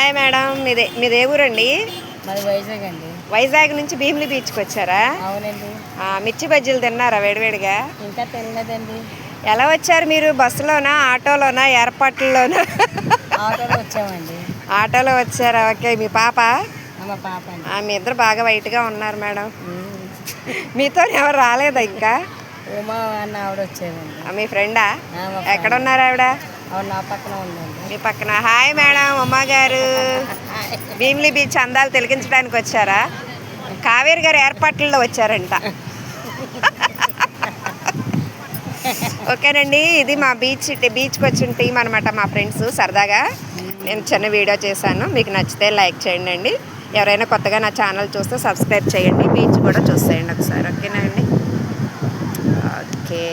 Hi madam, మీదే ఊరండి? మాది వైజాగ్ అండి. వైజాగ్ నుంచి భీమిలి బీచ్కి వచ్చారా? అవునండి. మిర్చి బజ్జీలు తిన్నారా వేడివేడిగా? ఇంకా తినలేదండి. ఎలా వచ్చారు మీరు? బస్సులోనా, ఆటోలోనా, ఏర్పాట్లలోనా? ఆటోలో వచ్చామండి. ఆటోలో వచ్చారా? ఓకే. మీ పాప? మా పాప అండి. మీ ఇద్దరు బాగా వైట్గా ఉన్నారు మేడం. మీతో ఎవరు రాలేదా ఇంకా? ఉమా అన్న ఆవిడ వచ్చారండి. మీ ఫ్రెండా? మా ఎక్కడ ఉన్నారు ఆవిడ? ఆవిడ నా పక్కన ఉందండి. మీ పక్కన. హాయ్ మేడం, ఉమా గారు. భీమిలి బీచ్ అందాలు తిలకించడానికి వచ్చారా? కావేరి గారు ఏర్పాట్లలో వచ్చారంట. ఓకేనండి, ఇది మా బీచ్కి వచ్చిన టీం అనమాట. మా ఫ్రెండ్స్ సరదాగా నేను చిన్న వీడియో చేశాను. మీకు నచ్చితే లైక్ చేయండి అండి. ఎవరైనా కొత్తగా నా ఛానల్ చూస్తే సబ్స్క్రైబ్ చేయండి. బీచ్ కూడా చూసేయండి ఒకసారి. ఓకేనా అండి? ఓకే.